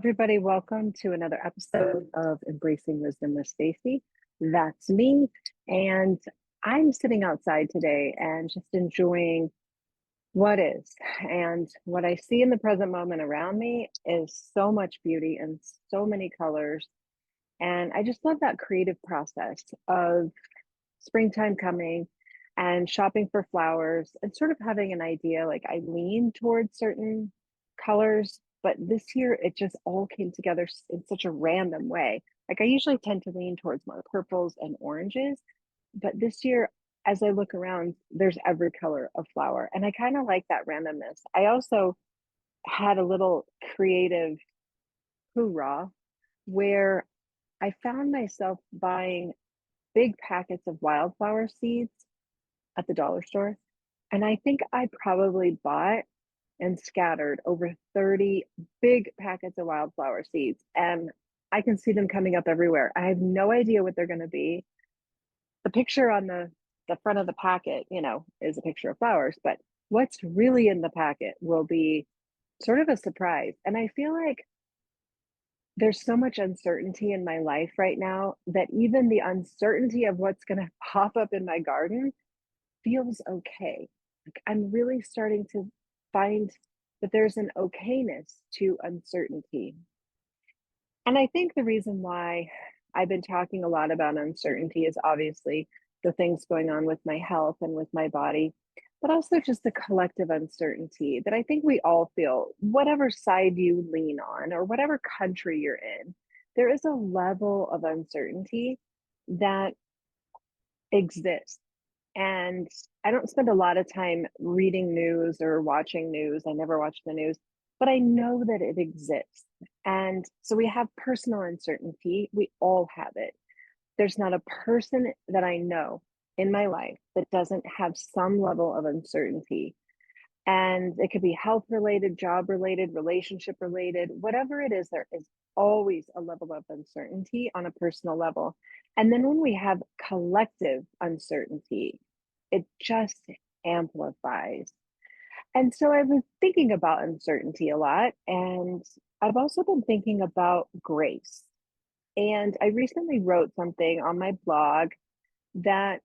everybody. Welcome to another episode of Embracing Wisdom with Stacy. That's me. And I'm sitting outside today and just enjoying what is. And what I see in the present moment around me is so much beauty and so many colors. And I just love that creative process of springtime coming and shopping for flowers and sort of having an idea. Like I lean towards certain colors, but this year it just all came together in such a random way. Like I usually tend to lean towards more purples and oranges, but this year, as I look around, there's every color of flower. And I kind of like that randomness. I also had a little creative hoorah where I found myself buying big packets of wildflower seeds at the dollar store. And I think I probably bought and scattered over 30 big packets of wildflower seeds. And I can see them coming up everywhere. I have no idea what they're going to be. The picture on the front of the packet, is a picture of flowers, but what's really in the packet will be sort of a surprise. And I feel like there's so much uncertainty in my life right now that even the uncertainty of what's going to pop up in my garden feels okay. Like I'm really starting to find that there's an okayness to uncertainty. And I think the reason why I've been talking a lot about uncertainty is obviously the things going on with my health and with my body, but also just the collective uncertainty that I think we all feel, whatever side you lean on or whatever country you're in. There is a level of uncertainty that exists. And I don't spend a lot of time reading news or watching news. I never watch the news, but I know that it exists. And so we have personal uncertainty. We all have it. There's not a person that I know in my life that doesn't have some level of uncertainty. And it could be health related, job related, relationship related, whatever it is, there is always a level of uncertainty on a personal level. And then when we have collective uncertainty, it just amplifies. And so I've been thinking about uncertainty a lot. And I've also been thinking about grace. And I recently wrote something on my blog that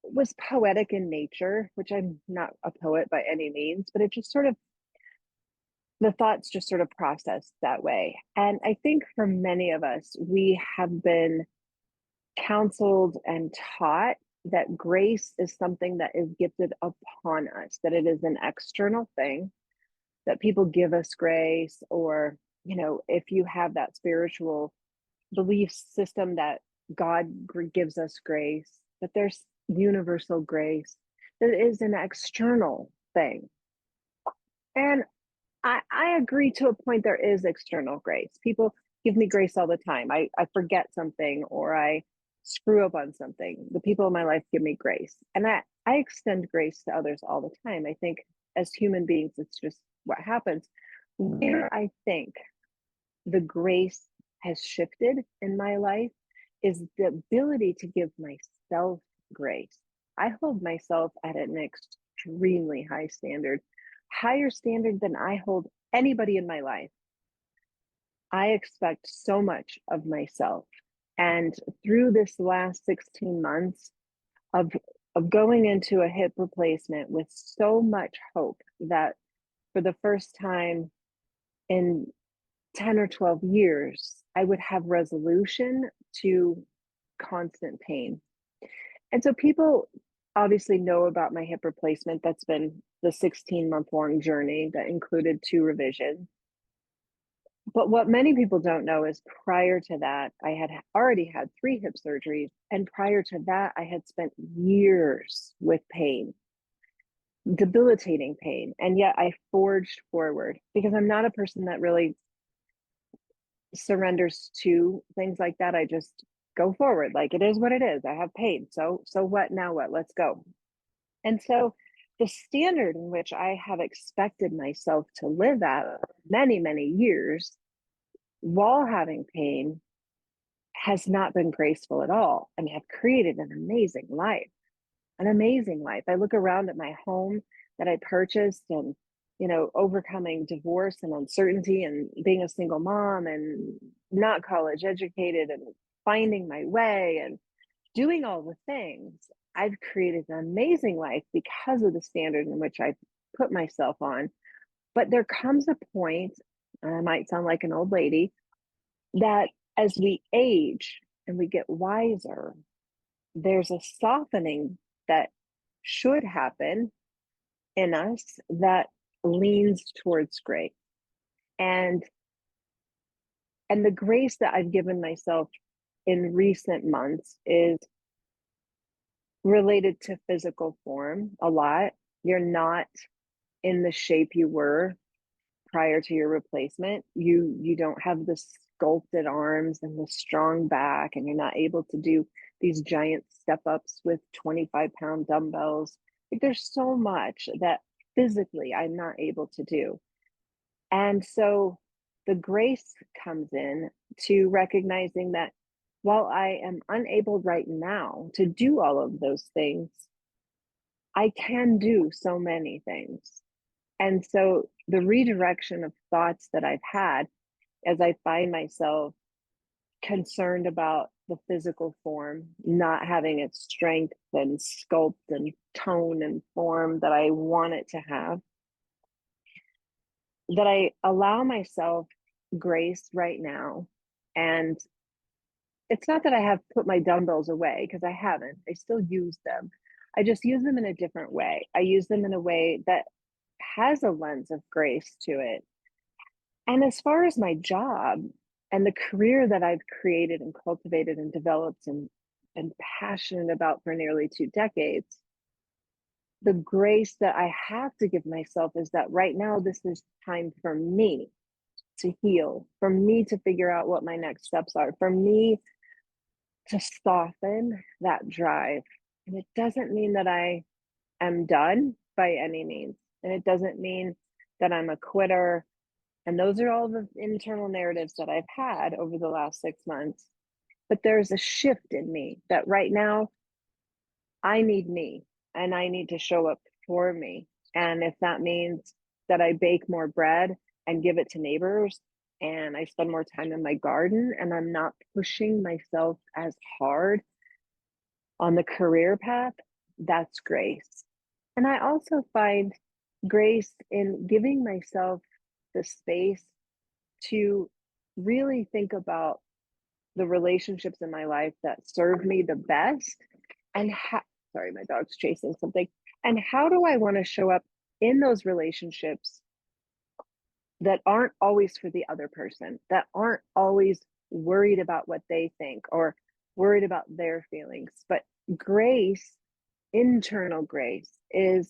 was poetic in nature, which I'm not a poet by any means, but it just sort of, the thoughts just sort of processed that way. And I think for many of us, we have been counseled and taught that grace is something that is gifted upon us, that it is an external thing, that people give us grace, or, if you have that spiritual belief system that God gives us grace, that there's universal grace, that is an external thing. And I agree to a point, there is external grace. People give me grace all the time. I forget something or I screw up on something. The people in my life give me grace. And I extend grace to others all the time. I think as human beings, it's just what happens. Where I think the grace has shifted in my life is the ability to give myself grace. I hold myself at an extremely high standard, higher standard than I hold anybody in my life. I expect so much of myself. And through this last 16 months of going into a hip replacement with so much hope that for the first time in 10 or 12 years, I would have resolution to constant pain. And so people obviously know about my hip replacement. That's been the 16-month long journey that included 2 revisions. But what many people don't know is prior to that, I had already had 3 hip surgeries. And prior to that, I had spent years with pain, debilitating pain. And yet I forged forward because I'm not a person that really surrenders to things like that. I just go forward. Like it is what it is. I have pain. So what now? What? Let's go. And so the standard in which I have expected myself to live at many, many years while having pain has not been graceful at all. I mean, I've created an amazing life, an amazing life. I look around at my home that I purchased and overcoming divorce and uncertainty and being a single mom and not college educated and finding my way and doing all the things, I've created an amazing life because of the standard in which I put myself on. But there comes a point, and I might sound like an old lady, that as we age and we get wiser, there's a softening that should happen in us that leans towards grace. And the grace that I've given myself in recent months is related to physical form a lot. You're not in the shape you were prior to your replacement. You don't have the sculpted arms and the strong back, and you're not able to do these giant step ups with 25-pound dumbbells. Like, there's so much that physically I'm not able to do. And so the grace comes in to recognizing that while I am unable right now to do all of those things, I can do so many things. And so the redirection of thoughts that I've had as I find myself concerned about the physical form, not having its strength and sculpt and tone and form that I want it to have, that I allow myself grace right now. And it's not that I have put my dumbbells away, because I haven't. I still use them. I just use them in a different way. I use them in a way that has a lens of grace to it. And as far as my job and the career that I've created and cultivated and developed and been passionate about for nearly 2 decades, the grace that I have to give myself is that right now, this is time for me to heal, for me to figure out what my next steps are, for me to soften that drive. And it doesn't mean that I am done by any means. And it doesn't mean that I'm a quitter. And those are all the internal narratives that I've had over the last 6 months. But there's a shift in me that right now I need me and I need to show up for me. And if that means that I bake more bread and give it to neighbors and I spend more time in my garden and I'm not pushing myself as hard on the career path, that's grace. And I also find grace in giving myself the space to really think about the relationships in my life that serve me the best and sorry, my dog's chasing something. And how do I want to show up in those relationships that aren't always for the other person, that aren't always worried about what they think or worried about their feelings? But grace, internal grace, is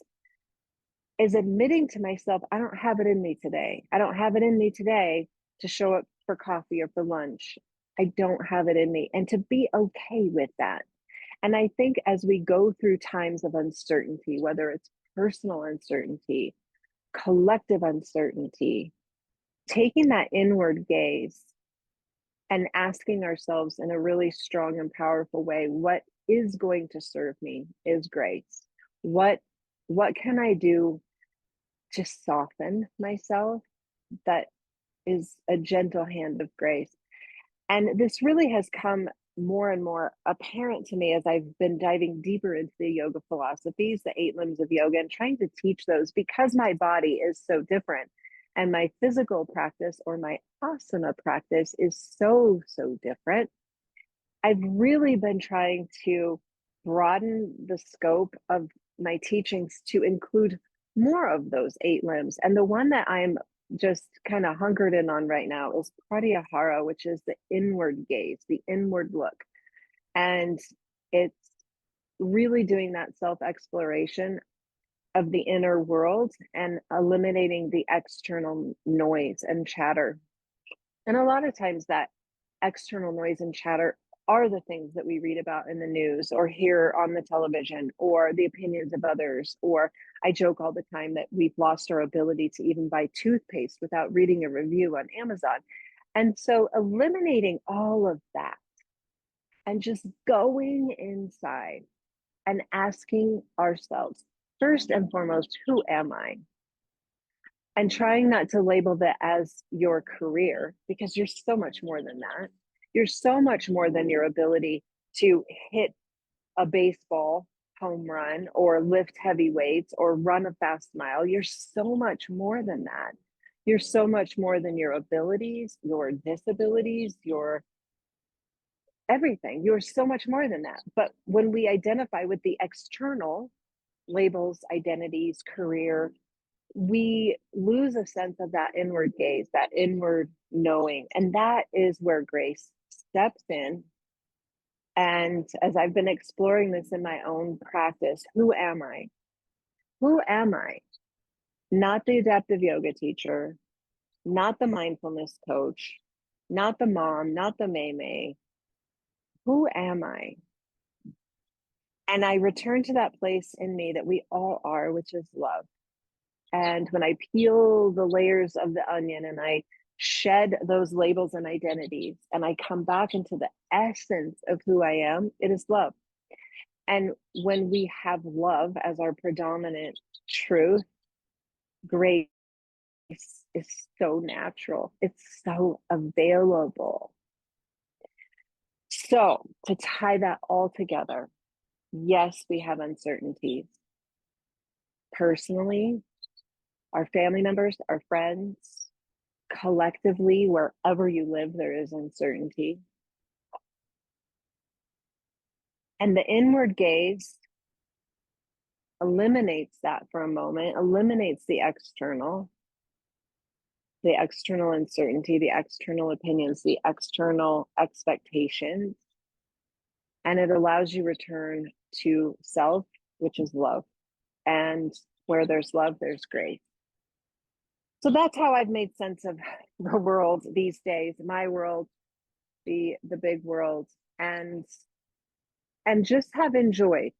admitting to myself, I don't have it in me today. I don't have it in me today to show up for coffee or for lunch. I don't have it in me, and to be okay with that. And I think as we go through times of uncertainty, whether it's personal uncertainty, collective uncertainty, taking that inward gaze and asking ourselves in a really strong and powerful way, what is going to serve me is grace. What can I do to soften myself that is a gentle hand of grace? And this really has come more and more apparent to me as I've been diving deeper into the yoga philosophies, the 8 limbs of yoga, and trying to teach those, because my body is so different. And my physical practice or my asana practice is so, so different. I've really been trying to broaden the scope of my teachings to include more of those 8 limbs. And the one that I'm just kind of hunkered in on right now is Pratyahara, which is the inward gaze, the inward look. And it's really doing that self exploration of the inner world and eliminating the external noise and chatter. And a lot of times that external noise and chatter are the things that we read about in the news or hear on the television, or the opinions of others. Or I joke all the time that we've lost our ability to even buy toothpaste without reading a review on Amazon. And so eliminating all of that and just going inside and asking ourselves, first and foremost, who am I? and trying not to label that as your career, because you're so much more than that. You're so much more than your ability to hit a baseball home run or lift heavy weights or run a fast mile. You're so much more than that. You're so much more than your abilities, your disabilities, your everything. You're so much more than that. But when we identify with the external labels, identities, career, we lose a sense of that inward gaze, that inward knowing. And that is where grace steps in. And as I've been exploring this in my own practice, who am I? Who am I? Not the adaptive yoga teacher, not the mindfulness coach, not the mom, not the May. Who am I? And I return to that place in me that we all are, which is love. And when I peel the layers of the onion and I shed those labels and identities and I come back into the essence of who I am, it is love. And when we have love as our predominant truth, grace is so natural. It's so available. So to tie that all together, yes, we have uncertainties. Personally, our family members, our friends, collectively, wherever you live, there is uncertainty. And the inward gaze eliminates that for a moment, eliminates the external uncertainty, the external opinions, the external expectations. And it allows you return to self, which is love. And where there's love, there's grace. So that's how I've made sense of the world these days, my world, the big world, and just have enjoyed.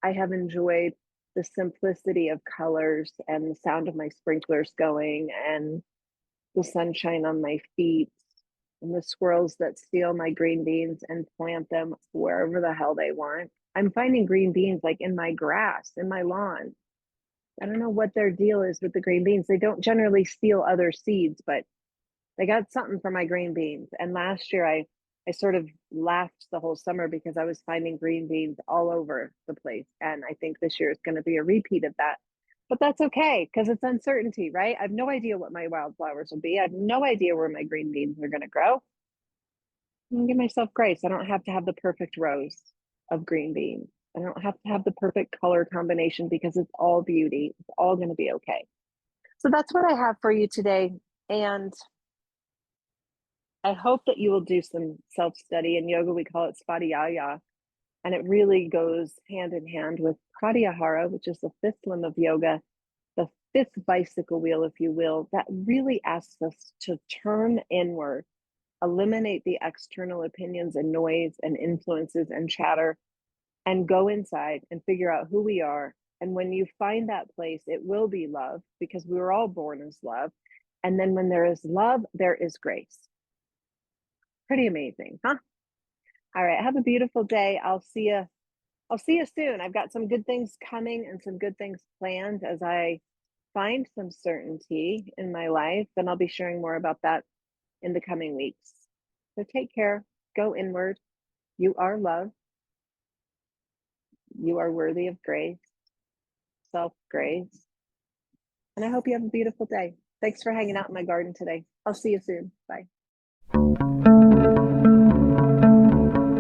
I have enjoyed the simplicity of colors and the sound of my sprinklers going and the sunshine on my feet and the squirrels that steal my green beans and plant them wherever the hell they want. I'm finding green beans like in my grass, in my lawn. I don't know what their deal is with the green beans. They don't generally steal other seeds, but they got something for my green beans. And last year I sort of laughed the whole summer because I was finding green beans all over the place. And I think this year is going to be a repeat of that. But that's okay because it's uncertainty, right? I have no idea what my wildflowers will be. I have no idea where my green beans are going to grow. I'm going to give myself grace. I don't have to have the perfect rows of green beans. I don't have to have the perfect color combination because it's all beauty. It's all going to be okay. So that's what I have for you today. And I hope that you will do some self-study. In yoga, we call it Pratyahara, and it really goes hand in hand with Pratyahara, which is the fifth limb of yoga, the fifth bicycle wheel, if you will, that really asks us to turn inward, eliminate the external opinions and noise and influences and chatter, and go inside and figure out who we are. And when you find that place, it will be love because we were all born as love. And then when there is love, there is grace. Pretty amazing, huh? All right, have a beautiful day. I'll see you soon. I've got some good things coming and some good things planned as I find some certainty in my life, and I'll be sharing more about that in the coming weeks. So take care. Go inward. You are loved. You are worthy of grace, self-grace. And I hope you have a beautiful day. Thanks for hanging out in my garden today. I'll see you soon. Bye.